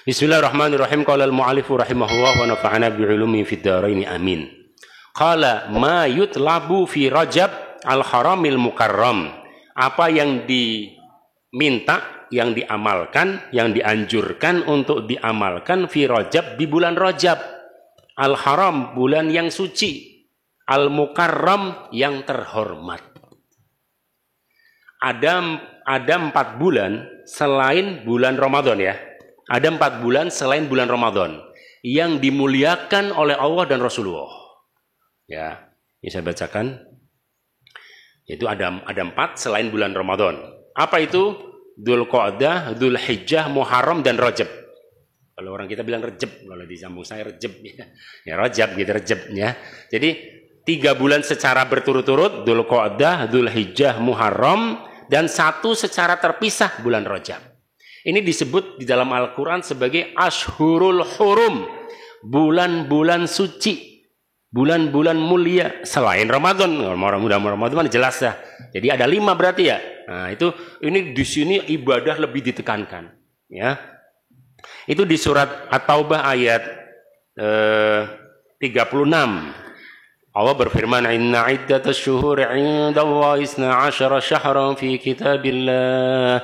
Bismillahirrahmanirrahim. Qala al-mu'allifu rahimahullah wa nafa'ana bi'ulumi fid dharain amin. Qala ma yutlabu fi Rajab al-haramil mukarram. Apa yang diminta, yang diamalkan, yang dianjurkan untuk diamalkan fi Rajab, di bulan Rajab. Al-haram, bulan yang suci. Al-mukarram, yang terhormat. Ada 4 bulan selain bulan Ramadan ya. Ada 4 bulan selain bulan Ramadan yang dimuliakan oleh Allah dan Rasulullah. Ya, ini saya bacakan. Yaitu ada 4 selain bulan Ramadan. Apa itu? Dzulqa'dah, Dzulhijjah, Muharram dan Rajab. Kalau orang kita bilang Rejab, kalau disambung saya Rejab ya Rajab gitu Rejab ya. Jadi 3 bulan secara berturut-turut, Dzulqa'dah, Dzulhijjah, Muharram, dan 1 secara terpisah bulan Rajab. Ini disebut di dalam Al-Quran sebagai Ashhurul Hurum, bulan-bulan suci, bulan-bulan mulia selain Ramadan. Ramadan jelas ya. Jadi ada 5 berarti ya. Nah, ini di sini ibadah lebih ditekankan ya. Itu di surat At-Taubah ayat 36. Allah berfirman, inna iddatash syuhuri 'indallahi 12 syahran fi kitabillah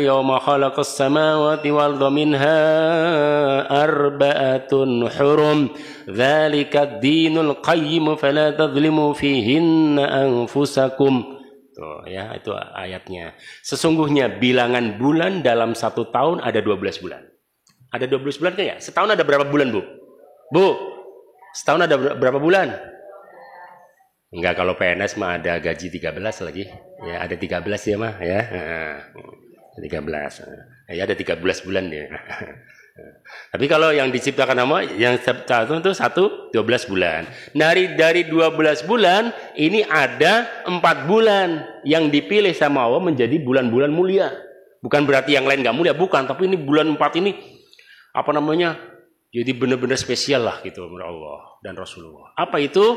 yawma khalaqas samawati wal arda minha arba'atun hurum dzalika ad-dinul qayyim fala tadhlimu fihinna anfusakum. Tuh ya, itu ayatnya. Sesungguhnya bilangan bulan dalam 1 tahun ada 12 bulan. Ada 12 bulan kan ya? Setahun ada berapa bulan, Bu? Bu, setahun ada berapa bulan? Enggak, kalau PNS mah ada gaji 13 lagi. Ya, ada 13 ya mah ya. 13. Ya, ada 13 bulan dia. Tapi kalau yang diciptakan nama yang satu itu 12 bulan. Dari 12 bulan ini ada 4 bulan yang dipilih sama Allah menjadi bulan-bulan mulia. Bukan berarti yang lain nggak mulia, bukan. Tapi ini bulan 4 ini apa namanya? Jadi benar-benar spesial lah gitu menurut Allah dan Rasulullah. Apa itu?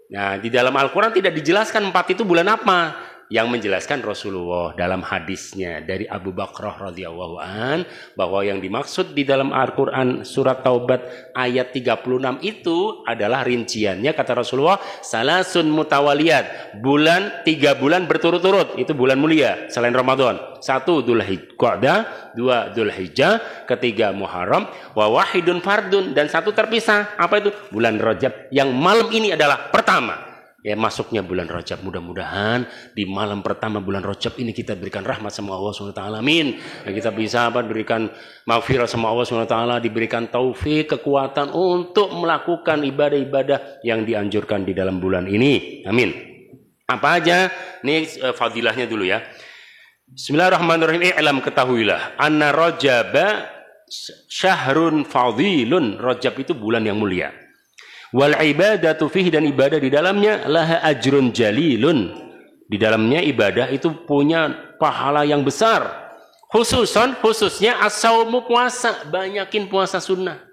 Nah, di dalam Al-Quran tidak dijelaskan 4 itu bulan apa. Yang menjelaskan Rasulullah dalam hadisnya dari Abu Bakrah radhiyallahu an, bahwa yang dimaksud di dalam Al-Quran surat Taubat ayat 36 itu adalah rinciannya, kata Rasulullah, salasun mutawaliyat, 3 bulan berturut-turut, itu bulan mulia selain Ramadan. 1 Dzulqa'dah, 2 Dzulhijjah, 3 Muharram, wa wahidun fardun, dan 1 terpisah. Apa itu? Bulan Rajab, yang malam ini adalah pertama. Ya, masuknya bulan Rajab, mudah-mudahan di malam pertama bulan Rajab ini kita berikan rahmat sama Allah SWT. Amin. Dan kita bisa berikan maghfirah sama Allah SWT, diberikan taufik, kekuatan untuk melakukan ibadah-ibadah yang dianjurkan di dalam bulan ini. Amin. Apa aja? Ini fadilahnya dulu ya. Bismillahirrahmanirrahim. I'lam, ketahuilah, anna Rajaba syahrun fadilun. Rajab itu bulan yang mulia. Wal ibadatu fihi, dan ibadah di dalamnya laha ajrun jalilun. Di dalamnya ibadah itu punya pahala yang besar. Khususnya as-saumu, puasa, banyakin puasa sunnah.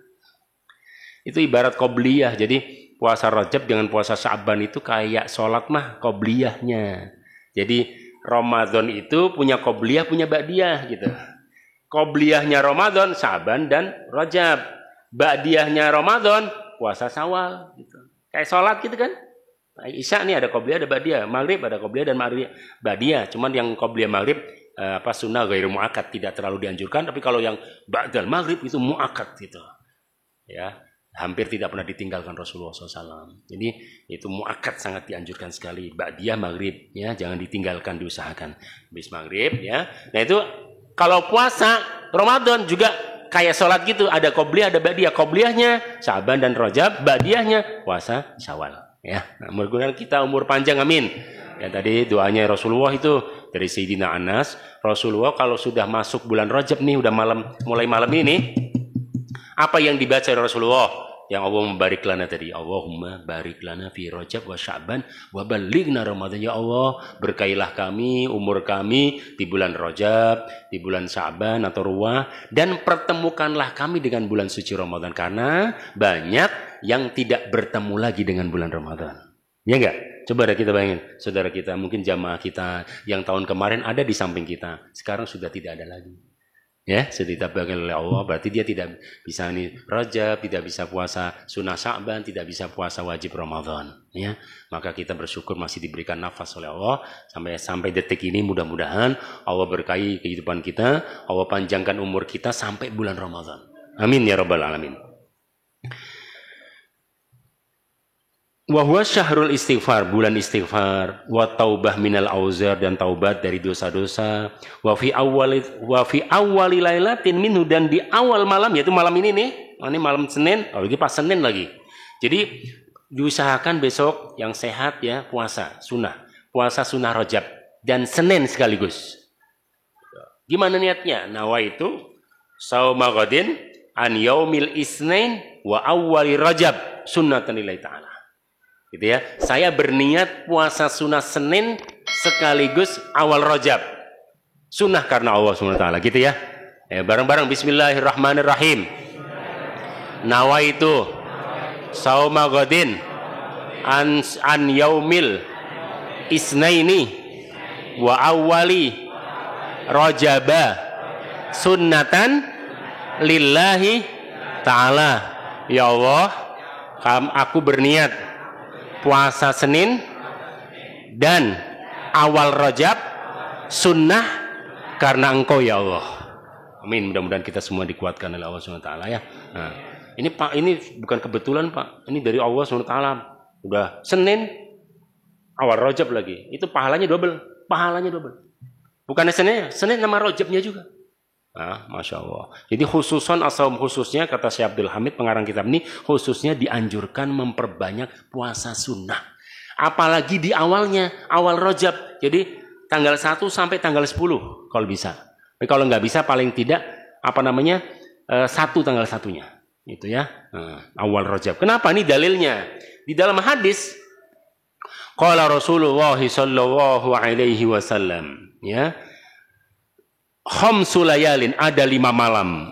Itu ibarat qobliyah. Jadi puasa Rajab dengan puasa Sya'ban itu kayak sholat mah qobliyahnya. Jadi Ramadan itu punya qobliyah, punya ba'diyah gitu. Qobliyahnya Ramadan, Sya'ban dan Rajab. Ba'diyahnya Ramadan, puasa Syawal gitu. Kayak sholat gitu kan. Isya nih ada qobliyah, ada ba'diyah. Maghrib ada qobliyah dan ba'diyah. Cuman yang qobliyah maghrib sunnah ghairu mu'akkad, tidak terlalu dianjurkan. Tapi kalau yang ba'dal maghrib itu mu'akkad gitu. Ya, hampir tidak pernah ditinggalkan Rasulullah SAW. Jadi itu mu'akkad, sangat dianjurkan sekali. Ba'diyah maghrib ya, jangan ditinggalkan, diusahakan. Habis maghrib ya. Nah itu kalau puasa Ramadan juga kayak sholat gitu, ada qobliyah, ada ba'diyah. Qobliyahnya Sya'ban dan Rajab, ba'diyahnya puasa Syawal. Ya, nah, mudah-mudahan kita umur panjang, amin. Ya, tadi doanya Rasulullah itu dari Sayyidina Anas, Rasulullah kalau sudah masuk bulan Rajab nih, udah mulai malam ini, apa yang dibaca Rasulullah? Yang Allah membarik lana tadi, Allahumma barik lana fi Rajab wa Sya'ban wa balighna Ramadan. Ya Allah, berkailah kami, umur kami di bulan Rajab, di bulan Sya'ban atau Ruwah, dan pertemukanlah kami dengan bulan suci Ramadan, karena banyak yang tidak bertemu lagi dengan bulan Ramadan. Ya enggak? Coba kita bayangin, saudara kita, mungkin jamaah kita yang tahun kemarin ada di samping kita, sekarang sudah tidak ada lagi. Ya, sudah ditabahkan oleh Allah, berarti dia tidak bisa nih Rajab, tidak bisa puasa sunnah Sya'ban, tidak bisa puasa wajib Ramadan, ya. Maka kita bersyukur masih diberikan nafas oleh Allah sampai detik ini, mudah-mudahan Allah berkahi kehidupan kita, Allah panjangkan umur kita sampai bulan Ramadan. Amin ya rabbal alamin. Wa huwa syahrul istighfar, bulan istighfar, wa taubah minal auzar, dan taubat dari dosa-dosa, wa fi awwali lailatin minhu, dan di awal malam, yaitu malam ini nih, ini malam Senin, lagi pas Senin lagi. Jadi diusahakan besok yang sehat ya, puasa sunnah Rajab dan Senin sekaligus. Gimana niatnya? Nawaitu sauma ghadin an yaumil isnain wa awwali Rajab sunnatan lillahi ta'ala. Gitu ya. Saya berniat puasa sunnah Senin sekaligus awal Rajab. Sunnah karena Allah SWT, gitu ya. Bareng-bareng bismillahirrahmanirrahim. Nawaitu sauma ghadin an yaumil isnaini wa awwali Rajaba sunnatan lillahi ta'ala. Ya Allah, aku berniat puasa Senin dan awal Rajab sunnah karena Engkau ya Allah. Amin. Mudah-mudahan kita semua dikuatkan oleh Allah SWT ya. Nah, ini Pak, ini bukan kebetulan Pak. Ini dari Allah SWT. Udah Senin, awal Rajab lagi. Itu pahalanya double. Bukannya Senin nama Rajabnya juga. Nah, Masya Allah. Jadi khususnya kata Syekh Abdul Hamid pengarang kitab ini, khususnya dianjurkan memperbanyak puasa sunnah. Apalagi di awalnya, awal Rajab. Jadi tanggal 1 sampai tanggal 10 kalau bisa. Tapi kalau nggak bisa paling tidak 1 tanggal 1-nya. Itu ya. Nah, awal Rajab. Kenapa? Ini dalilnya. Di dalam hadis qala Rasulullah sallallahu alaihi wasallam, ya. Khamsu layalin, ada 5 malam,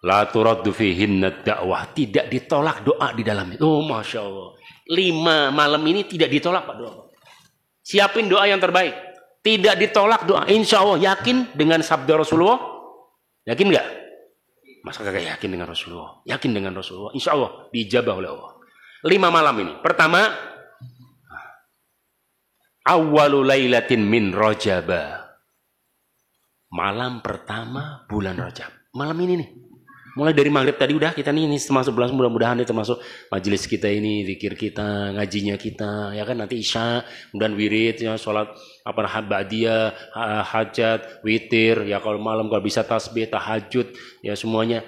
la turaddu fihinna da'wah, tidak ditolak doa di dalamnya. Oh Masya Allah, 5 malam ini tidak ditolak Pak doa. Siapin doa yang terbaik, tidak ditolak doa, insya Allah. Yakin dengan sabda Rasulullah? Yakin nggak? Masa kagak yakin dengan Rasulullah? Yakin dengan Rasulullah, insya Allah diijabah oleh Allah. 5 malam ini, pertama awwalu lailatin min Rajaba, malam pertama bulan Rajab. Malam ini nih. Mulai dari maghrib tadi udah kita nih, ini termasuk bulan, mudah-mudahan ini termasuk majelis kita ini, zikir kita, ngajinya kita, ya kan, nanti isya, kemudian wirid, ya, sholat ba'diyah, hajat, witir, ya kalau malam kalau bisa tasbih, tahajud, ya semuanya,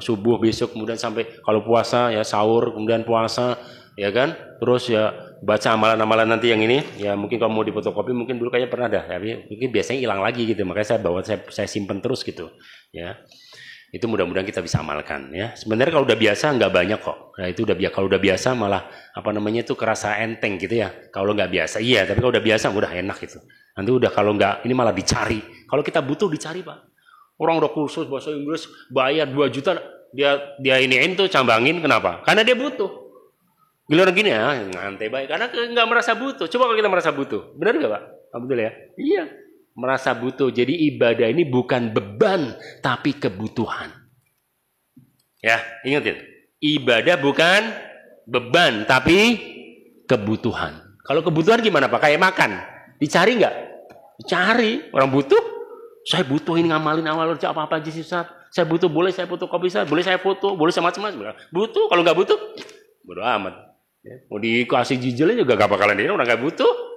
subuh besok, kemudian sampai kalau puasa ya sahur, kemudian puasa, ya kan, terus ya baca amalan-amalan nanti yang ini, ya mungkin kalau mau difotokopi mungkin dulu kayaknya pernah dah, tapi mungkin biasanya hilang lagi gitu, makanya saya bawa, saya simpen terus gitu, ya. Itu mudah-mudahan kita bisa amalkan, ya. Sebenarnya kalau udah biasa nggak banyak kok. Nah itu kalau udah biasa malah itu kerasa enteng gitu ya. Kalau nggak biasa, iya, tapi kalau udah biasa udah enak gitu. Nanti udah kalau nggak ini malah dicari. Kalau kita butuh dicari Pak. Orang udah kursus bahasa Inggris bayar 2 juta, dia iniin tuh cambangin, kenapa? Karena dia butuh. Giliran gini ya, ngantai baik. Karena nggak merasa butuh. Coba kalau kita merasa butuh, benar nggak Pak? Alhamdulillah ya. Iya. Merasa butuh. Jadi ibadah ini bukan beban, tapi kebutuhan. Ya, ingatin. Ibadah bukan beban, tapi kebutuhan. Kalau kebutuhan gimana Pak? Kayak makan. Dicari nggak? Dicari. Orang butuh. Saya butuh ini ngamalin awal kerja apa-apa aja sih Ustaz. Saya butuh, boleh saya foto kopi Ustaz. Boleh saya foto, boleh saya macam-macam. Butuh. Kalau nggak butuh, bodo amat. Ya, mau dikasih jijilnya juga gak bakalan dia, orang nggak butuh.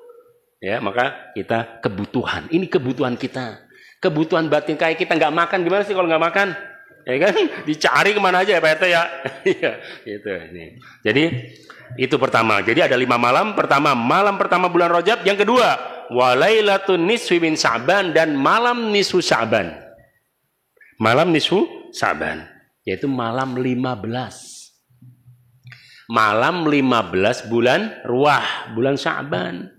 Ya, maka kita kebutuhan. Ini kebutuhan kita. Kebutuhan batin. Kayak kita nggak makan, gimana sih kalau nggak makan? Ya kan? Dicari kemana aja ya Pak RT ya. Gitu. Jadi itu pertama. Jadi ada 5 malam. Pertama, malam pertama bulan Rajab. Yang kedua, walailatun nisfi min Sya'ban, dan malam nisfu Sya'ban. Malam nisfu Sya'ban, yaitu malam 15. Malam 15 bulan Ruah, bulan Sya'ban.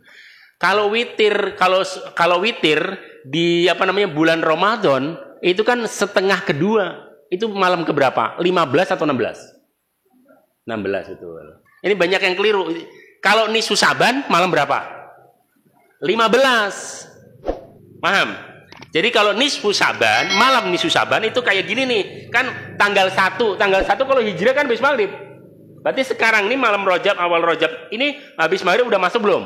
Kalau witir di bulan Ramadan itu kan setengah kedua. Itu malam keberapa? 15 atau 16? 16 itu. Ini banyak yang keliru. Kalau nisfu Sya'ban malam berapa? 15. Paham? Jadi kalau nisfu Syaban, malam nisfu Syaban itu kayak gini nih. Kan tanggal 1 kalau Hijriah kan habis maghrib. Berarti sekarang nih malam Rajab, awal Rajab ini habis maghrib udah masuk belum?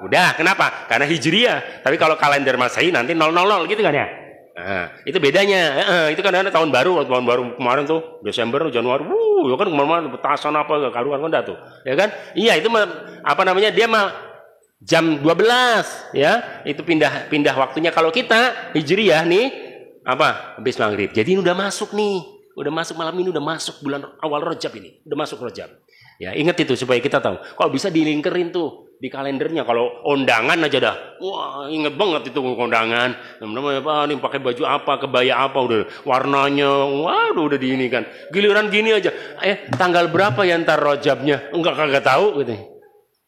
Udah, kenapa? Karena Hijriah. Tapi kalau kalender Masehi nanti 000 gitu kan ya? Nah, itu bedanya. Itu kan ada tahun baru kemarin tuh Desember, Januari. Ya kan kemana-mana petasan apa karuan kan tuh. Ya kan? Iya, itu apa namanya? Dia mah jam 12 ya. Itu pindah waktunya. Kalau kita Hijriah nih apa? Habis maghrib. Jadi ini udah masuk nih. Udah masuk malam ini, udah masuk bulan awal Rajab ini. Udah masuk Rajab. Ya, ingat itu supaya kita tahu. Kalau bisa dilingkerin tuh di kalendernya. Kalau undangan aja dah. Wah, inget banget itu undangan. Namanya apa nih, pakai baju apa, kebaya apa, udah warnanya. Waduh, udah di ini kan. Giliran gini aja. Tanggal berapa ya ntar Rajabnya? Enggak, kagak tahu gitu.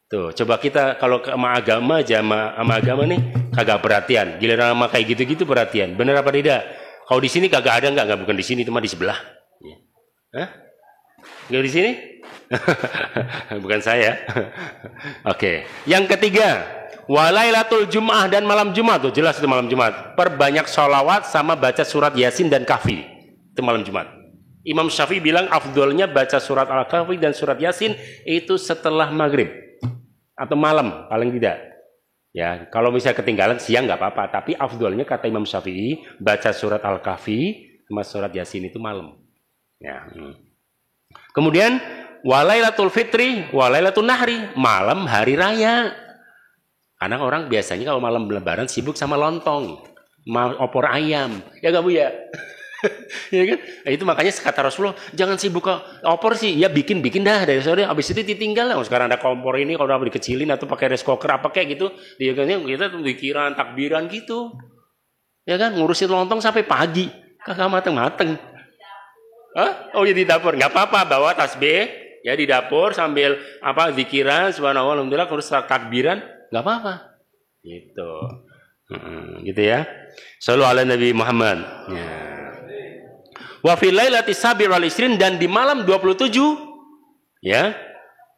Tuh, coba kita kalau sama agama aja sama agama nih kagak perhatian. Giliran sama kayak gitu-gitu perhatian. Bener apa tidak? Kalau di sini kagak ada enggak bukan di sini, cuma di sebelah. Hah? Enggak di sini? Bukan saya. Oke. Yang ketiga, walailatul Jum'ah dan malam Jumat. Tuh jelas itu malam Jumat. Perbanyak sholawat sama baca surat Yasin dan Kahfi. Itu malam Jumat. Imam Syafi'i bilang afdolnya baca surat Al-Kahfi dan surat Yasin itu setelah maghrib atau malam paling tidak. Ya, kalau misalnya ketinggalan siang nggak apa-apa. Tapi afdolnya kata Imam Syafi'i baca surat Al-Kahfi sama surat Yasin itu malam. Ya. Kemudian walailatul fitri, walailatul nahri, malam hari raya. Karena orang biasanya kalau malam lebaran sibuk sama lontong, opor ayam. Ya gak Bu ya? Ya kan? Nah, itu makanya kata Rasulullah, jangan sibuk ke opor sih. Ya bikin dah dari sore, habis itu ditinggal lah. Sekarang ada kompor ini, kalau udah dikecilin atau pakai rice cooker apa kayak gitu, dia kita tuh dikiran, takbiran gitu. Ya kan? Ngurusin lontong sampai pagi. Kagak mateng-mateng. Hah? Oh ya di dapur, nggak apa-apa, bawa tasbih ya di dapur sambil apa zikiran subhanallah alhamdulillah terus takbiran, nggak apa-apa. Gitu. Gitu ya. Shallu ala Nabi Muhammad. Ya. Wa fil lailati sabi wal isrin, dan di malam 27 ya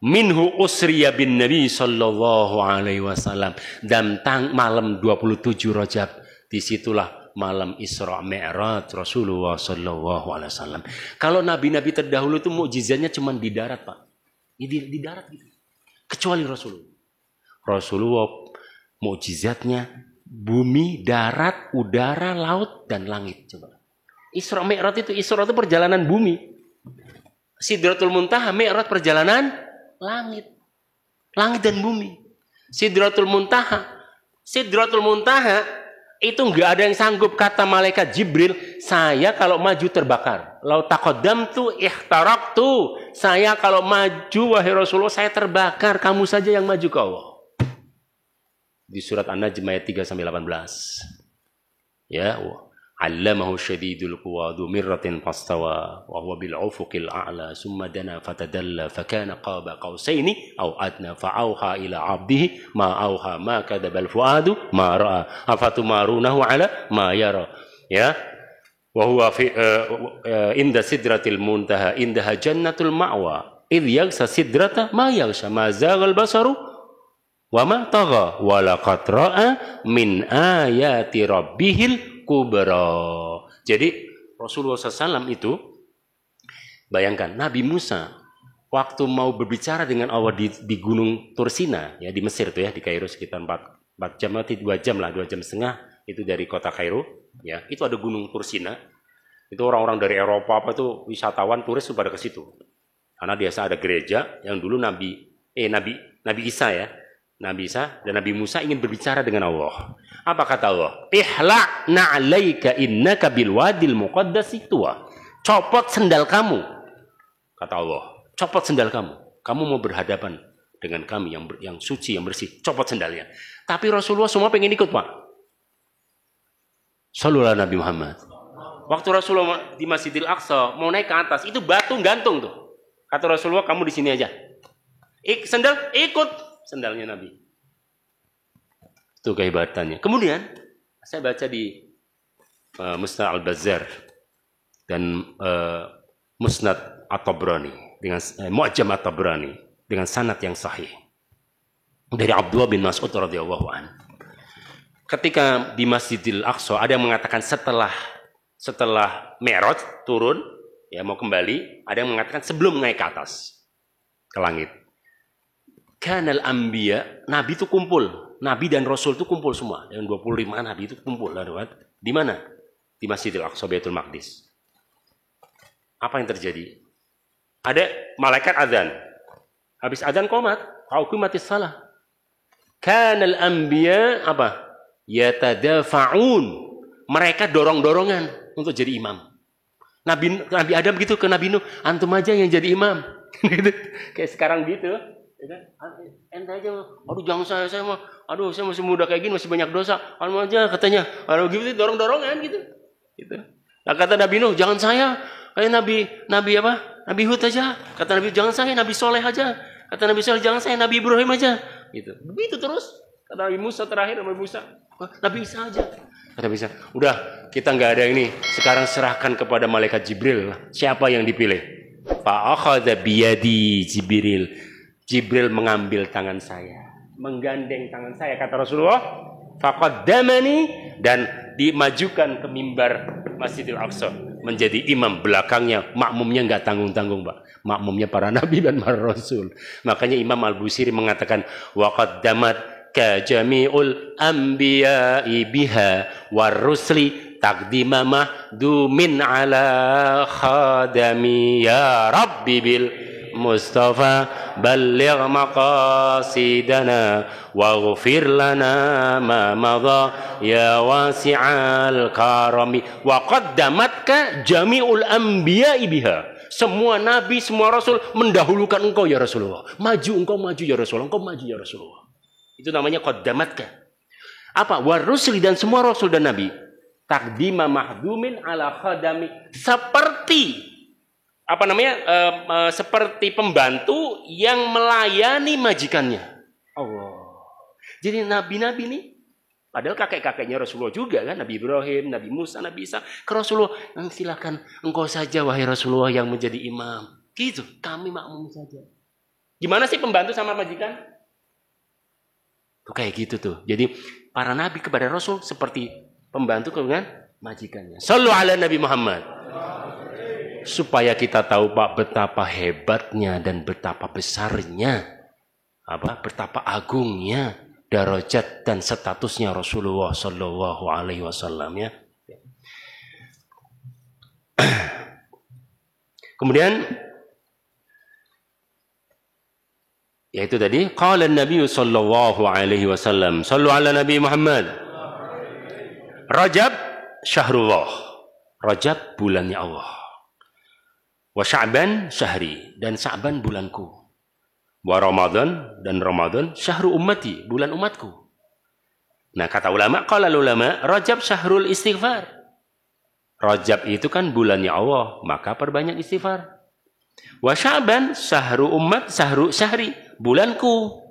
minhu usriya bin Nabi sallallahu alaihi wasallam, dan malam 27 Rajab disitulah malam Isra Mi'raj Rasulullah sallallahu alaihi wasallam. Kalau nabi-nabi terdahulu itu mukjizatnya cuma di darat, Pak. Di darat gitu. Kecuali Rasulullah. Rasulullah mukjizatnya bumi, darat, udara, laut dan langit. Coba. Isra Mi'raj itu perjalanan bumi. Sidratul Muntaha Mi'raj perjalanan langit. Langit dan bumi. Sidratul Muntaha itu enggak ada yang sanggup, kata malaikat Jibril, saya kalau maju terbakar. Lau taqaddamtu ihtaraktu. Saya kalau maju wahai Rasulullah saya terbakar, kamu saja yang maju ke Allah. Di surat An-Najm ayat 3 sampai 18. Ya, allamahu syadidul quwa dzu mirratin fastawa wa huwa bil ufuqil a'la summa dana fatadalla fakana qaba qausaini aw adna fa auha ila 'abdihi ma auha ma kadzabal fuadu ma ra'a afatumarunahu ala ma yara. Ya, wa huwa fi inda sidratil muntaha indaha jannatul ma'wa idh yaghsha sidrata ma yaghsha ma zaghal basaru wa ma tagha wa laqad ra'a min ayati rabbihil kubra. Jadi Rasulullah SAW itu, bayangkan Nabi Musa waktu mau berbicara dengan Allah di Gunung Tursina ya di Mesir tuh ya, di Kairo sekitar 4 jam atau 2 jam lah, 2 jam setengah itu dari kota Kairo ya. Itu ada Gunung Tursina. Itu orang-orang dari Eropa apa itu wisatawan turis pada ke situ. Karena biasa ada gereja yang dulu Nabi Isa ya. Nabi Isa dan Nabi Musa ingin berbicara dengan Allah. Apa kata Allah? Ihla' na'alaika innaka bil wadil muqaddasi tuwa. Copot sendal kamu. Kata Allah, copot sendal kamu. Kamu mau berhadapan dengan kami yang suci, yang bersih. Copot sendalnya. Tapi Rasulullah semua pengen ikut, Pak. Sallallahu Nabi Muhammad. Waktu Rasulullah di Masjidil Aqsa mau naik ke atas, itu batu gantung tuh. Kata Rasulullah, kamu di sini aja. Sendal ikut sendalnya Nabi. Itu kehebatannya. Kemudian saya baca di Musnad Al-Bazzar dan Musnad At-Tabrani dengan Mu'jam At-Tabrani dengan sanad yang sahih dari Abdullah bin Mas'ud radhiyallahu anhu. ketika di Masjidil Aqsa ada yang mengatakan setelah Mi'raj turun, ya mau kembali, ada yang mengatakan sebelum naik ke atas ke langit. Kanal anbiya, nabi itu kumpul, nabi dan rasul itu kumpul semua, dengan 25 nabi itu kumpul. Di mana? Di Masjidil Aqsa, Baitul Maqdis. Apa yang terjadi? Ada malaikat azan. Habis azan qomat, qaumatis salah. Kanal anbiya apa? Yatadafa'un. Mereka dorong-dorongan untuk jadi imam. Nabi Adam gitu ke Nabi Nuh, antum aja yang jadi imam. Gitu. Kayak sekarang gitu. Ente aja, aduh jangan saya mah, aduh saya masih muda kayak gini, masih banyak dosa. Anu aja katanya, aduh gitu dorong-dorongan gitu. Nah kata Nabi Nuh, jangan saya, kayak Nabi apa? Nabi Hud aja. Kata Nabi jangan saya, Nabi Soleh aja. Kata Nabi Soleh jangan saya, Nabi Ibrahim aja. Gitu. Begitu terus. Kata Nabi Musa terakhir, Nabi Musa, Nabi Isa aja. Kata Nabi Isa, udah kita nggak ada ini. Sekarang serahkan kepada malaikat Jibril. Siapa yang dipilih? Fa'akhadha biyadi Jibril. Jibril mengambil tangan saya, menggandeng tangan saya, kata Rasulullah, faqaddamani, dan dimajukan ke mimbar Masjidil Aqsa menjadi imam. Belakangnya makmumnya nggak tanggung-tanggung, Pak. Makmumnya para nabi dan para rasul. Makanya Imam Al-Busiri mengatakan waqaddamat ka jami'ul anbiya'i biha warusli taqdima mahdumin ala khadami ya rabbi bil Mustafa balligh maqasidana waghfir lana ma madha ya wasi'al karami wa qaddamatka jami'ul anbiya'i biha. Semua nabi, semua rasul mendahulukan engkau ya Rasulullah. Engkau maju ya Rasulullah, engkau maju ya Rasulullah. Itu namanya qaddamatka. Apa? Warusli, dan semua rasul dan nabi. Taqdima mahdumin ala khadami, seperti apa namanya, seperti pembantu yang melayani majikannya. Allah. Jadi nabi-nabi ini, padahal kakek-kakeknya Rasulullah juga kan, Nabi Ibrahim, Nabi Musa, Nabi Isa, ke Rasulullah, silakan engkau saja wahai Rasulullah yang menjadi imam. Gitu, kami makmum saja. Gimana sih pembantu sama majikan? Tuh kayak gitu tuh. Jadi para nabi kepada Rasul seperti pembantu dengan majikannya. Shallu ala Nabi Muhammad. Supaya kita tahu Pak betapa hebatnya dan betapa besarnya, betapa agungnya darajat dan statusnya Rasulullah Sallallahu Alaihi Wasallam ya. Kemudian yaitu tadi qala Nabi Sallallahu Alaihi Wasallam, sallu ala Nabi Muhammad. Rajab syahrullah, Rajab bulannya Allah. Wa Sya'ban syahri, dan Sya'ban bulanku. Wa Ramadan, dan Ramadan syahru ummati, bulan umatku. Nah kata ulama, qala ulama, Rajab syahrul istighfar. Rajab itu kan bulannya Allah, maka perbanyak istighfar. Wa Sya'ban syahru ummat, syahri, bulanku.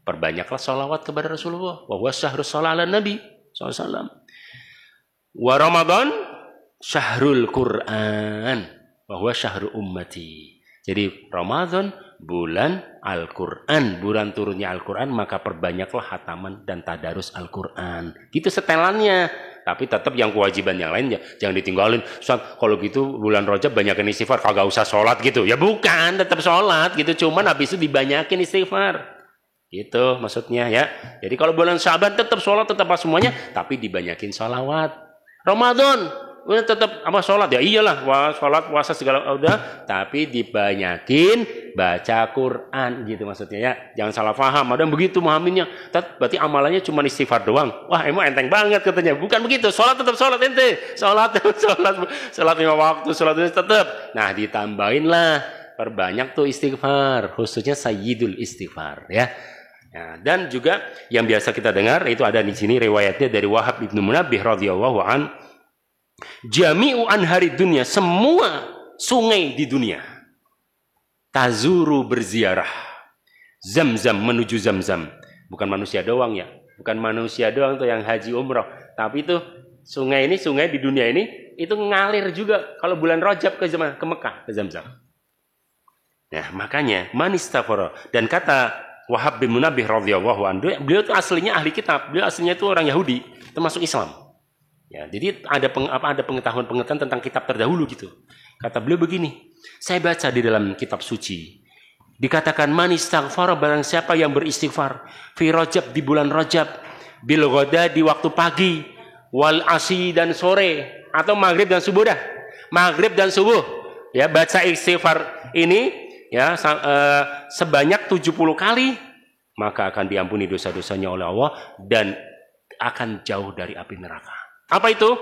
Perbanyaklah salawat kepada Rasulullah. Wa huwa syahru sholal ala Nabi SAW. Wa Ramadan syahrul Qur'an. Bahwa syahru ummati. Jadi Ramadan bulan Al-Quran, bulan turunnya Al-Quran, maka perbanyaklah hataman dan tadarus Al-Quran. Gitu setelannya. Tapi tetap yang kewajiban yang lain jangan ditinggalin. Ustaz, kalau gitu bulan Rajab banyakin istighfar, kagak usah sholat gitu. Ya bukan, tetap sholat gitu. Cuman habis itu dibanyakin istighfar. Gitu maksudnya ya. Jadi kalau bulan Syaban tetap sholat, tetap semuanya, tapi dibanyakin sholawat. Ramadan udah tetap sholat ya iyalah, sholat puasa segala udah, tapi dibanyakin baca Quran gitu maksudnya ya. Jangan salah paham, ada yang begitu memahaminya, berarti amalannya cuma istighfar doang. Wah emang enteng banget katanya. Bukan begitu, sholat tetap sholat ente, sholat 5 waktu, sholat tetap. Nah ditambahinlah, perbanyak tuh istighfar, khususnya sayyidul istighfar ya. Nah, dan juga yang biasa kita dengar itu ada di sini riwayatnya dari Wahab bin Munabbih radhiyallahu an. Jami'u anhari dunia, semua sungai di dunia tazuru berziarah Zamzam, menuju Zamzam. Bukan manusia doang ya, bukan manusia doang tuh yang haji umroh, tapi itu sungai di dunia ini itu ngalir juga kalau bulan Rajab ke Mekah, ke Zamzam. Nah makanya manistafara, dan kata Wahab bin Munabbih radhiyallahu anhu, beliau itu aslinya ahli kitab, beliau aslinya itu orang Yahudi, termasuk Islam. Ya, jadi ada pengetahuan tentang kitab terdahulu gitu. Kata beliau begini, saya baca di dalam kitab suci, dikatakan man istaghfar, barang siapa yang beristighfar fi Rajab, di bulan Rajab, bil ghada, di waktu pagi, wal asyi, dan sore, atau maghrib dan subuh dah. Maghrib dan subuh, ya, baca istighfar ini ya sebanyak 70 kali, maka akan diampuni dosa-dosanya oleh Allah dan akan jauh dari api neraka. Apa itu?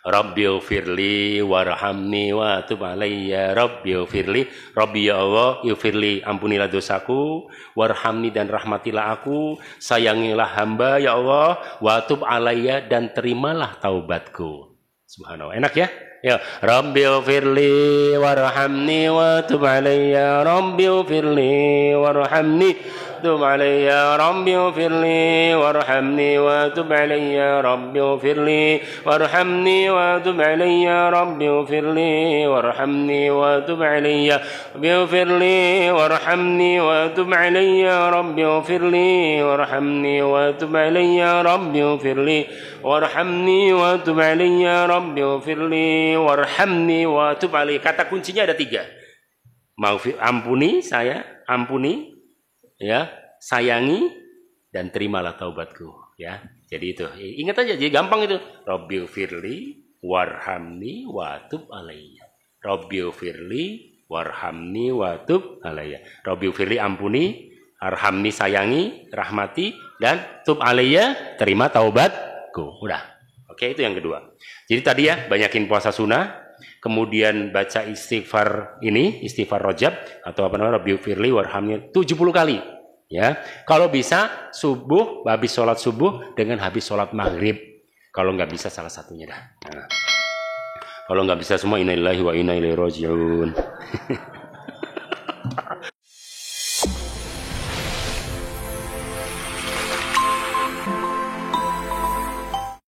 Rabbighfirli warhamni wa tub alayya. Rabbighfirli, Rabbi ya Allah, ighfirli, ampunilah dosaku, warhamni, dan rahmatilah aku, sayangilah hamba ya Allah, wa tub alayya, dan terimalah taubatku. Subhanallah, enak ya? Ya, Rabbighfirli warhamni wa tub alayya. Rabbighfirli warhamni tub alayya. Rabbighfirli warhamni wa tub alayya. Rabbighfirli warhamni wa tub alayya. Rabbighfirli warhamni wa tub alayya. Rabbighfirli warhamni wa tub alayya. Rabbighfirli warhamni wa tub alayya. Rabbighfirli warhamni wa tub alayya. Rabbighfirli warhamni wa tub alayya. Kata kuncinya ada 3. Ampuni saya, ampuni, ya, sayangi, dan terimalah taubatku, ya. Jadi itu, ingat aja, jadi gampang itu. Rabbighfirli warhamni wa tub alayya. Rabbighfirli warhamni wa tub alayya. Rabbighfirli, ampuni, arhamni, sayangi, rahmati, dan tub alayya, terima taubatku. Udah. Oke, itu yang kedua. Jadi tadi ya, banyakin puasa sunnah, kemudian baca istighfar ini, istighfar Rajab, atau apa namanya, Rabbighfirli warhamni 70 kali. Ya, kalau bisa subuh, habis sholat subuh dengan habis sholat maghrib. Kalau nggak bisa salah satunya dah. Nah, kalau nggak bisa semua, innalillahi wa inna ilaihi raji'un.